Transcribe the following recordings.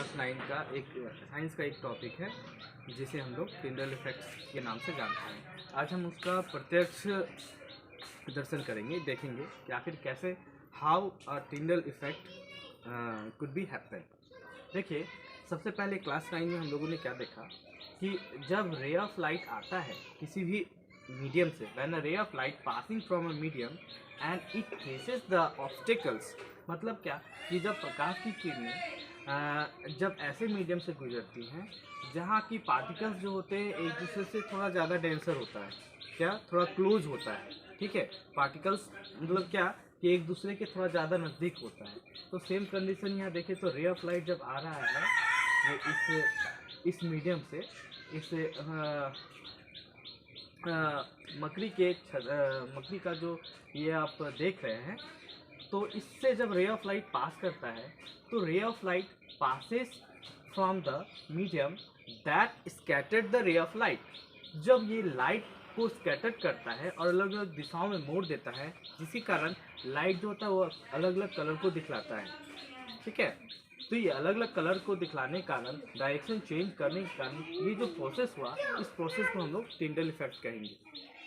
Class 9 का एक science का एक टॉपिक है जिसे हम लोग टिंडल इफेक्ट के नाम से जानते हैं। आज हम उसका प्रत्यक्ष दर्शन करेंगे, देखेंगे कि आखिर कैसे how a Tyndall effect could be happen. देखिए, सबसे पहले क्लास 9 में हम लोगों ने क्या देखा कि जब रे ऑफ लाइट आता है किसी भी मीडियम से, when a ray of light passing from a medium and it faces the obstacles, मतलब क्या कि जब प्रकाश की किरणें जब ऐसे मीडियम से गुजरती हैं जहाँ की पार्टिकल्स जो होते हैं एक दूसरे से थोड़ा ज़्यादा डेंसर होता है, क्या थोड़ा क्लोज होता है, ठीक है। पार्टिकल्स मतलब क्या कि एक दूसरे के थोड़ा ज़्यादा नज़दीक होता है। तो सेम कंडीशन यहाँ देखें तो रे ऑफ लाइट जब आ रहा है वो इस मीडियम से इस मकड़ी का जो ये आप देख रहे हैं, तो इससे जब रे ऑफ लाइट पास करता है तो ray of light passes from the medium that scattered the ray of light. जब ये लाइट को स्कैटर्ड करता है और अलग अलग दिशाओं में मोड़ देता है, जिसके कारण लाइट जो होता है वो अलग अलग कलर को दिखलाता है, ठीक है। तो ये अलग अलग कलर को दिखलाने के कारण, डायरेक्शन चेंज करने के कारण ये जो प्रोसेस हुआ, इस प्रोसेस को हम लोग टिंडल इफेक्ट कहेंगे,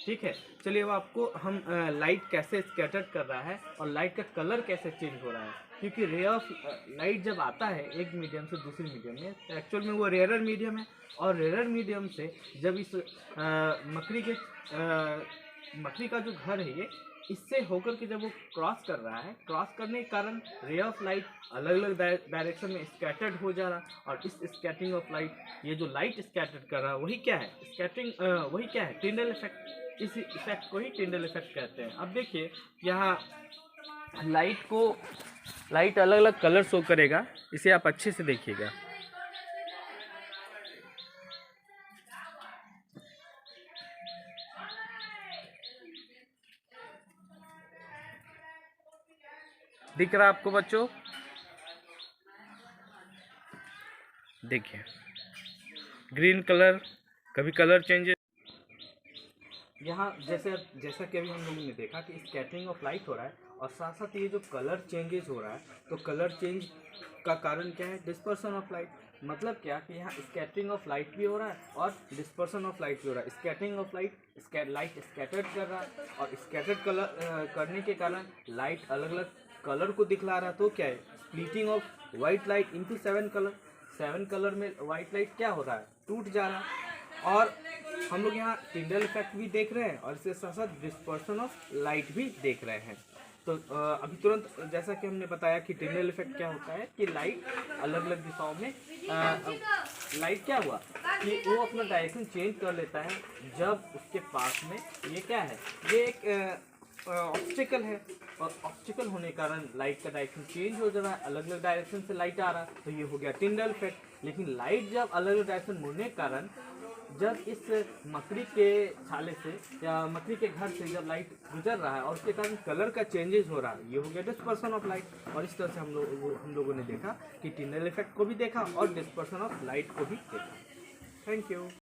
ठीक है। चलिए अब आपको हम लाइट कैसे स्कैटर कर रहा है और लाइट का कलर कैसे चेंज हो रहा है, क्योंकि रे ऑफ लाइट जब आता है एक मीडियम से दूसरे मीडियम में, तो एक्चुअल में वो रेयरर मीडियम है, और रेयरर मीडियम से जब इस मकड़ी का जो घर है ये इससे होकर के जब वो क्रॉस कर रहा है, क्रॉस करने के कारण रे ऑफ लाइट अलग अलग डायरेक्शन में स्कैटर्ड हो जा रहा है। और इस स्कैटरिंग ऑफ लाइट, ये जो लाइट स्कैटर्ड कर रहा है वही क्या है स्कैटरिंग, वही क्या है टिंडल इफेक्ट। इस इफेक्ट को ही टिंडल इफेक्ट कहते हैं। अब देखिए यहाँ लाइट अलग अलग कलर शो करेगा, इसे आप अच्छे से देखिएगा। दिख रहा आपको बच्चों? देखिए ग्रीन कलर, कभी कलर चेंजेस यहाँ जैसा कि अभी हम लोगों ने देखा कि स्कैटरिंग ऑफ लाइट हो रहा है, और साथ साथ ये जो कलर चेंजेस हो रहा है, तो कलर चेंज का कारण क्या है? Dispersion of light. मतलब क्या कि यहाँ स्कैटरिंग ऑफ लाइट भी हो रहा है और डिस्पर्सन ऑफ लाइट भी हो रहा है। Scattering of light light scattered कर रहा है, और स्कैटर्ड कलर करने के कारण लाइट अलग अलग कलर को दिखला रहा है। तो क्या है? Splitting of white light into 7 colour. 7 colour में वाइट लाइट क्या हो रहा है? टूट जा रहा है। और हम लोग यहाँ टिंडल इफेक्ट भी देख रहे हैं और इसके साथ साथ डिस्पर्सन ऑफ लाइट भी देख रहे हैं। तो अभी तुरंत जैसा कि हमने बताया कि टिंडल इफेक्ट क्या होता है कि लाइट अलग अलग दिशाओं में लाइट क्या हुआ कि वो अपना डायरेक्शन चेंज कर लेता है जब उसके पास में ये क्या है, ये एक ऑब्स्टिकल है, और ऑब्स्टिकल होने के कारण लाइट का डायरेक्शन चेंज हो जा रहा है, अलग अलग डायरेक्शन से लाइट आ रहा है, तो ये हो गया टिंडल इफेक्ट। लेकिन लाइट जब अलग अलग डायरेक्शन मुड़ने के कारण, जब इस मकड़ी के छाले से या मकड़ी के घर से जब लाइट गुजर रहा है और उसके कारण कलर का चेंजेस हो रहा है, ये हो गया डिस्पर्सन ऑफ लाइट। और इस तरह से हम लोगों ने देखा कि टिंडल इफेक्ट को भी देखा और डिस्पर्सन ऑफ लाइट को भी देखा। Thank you.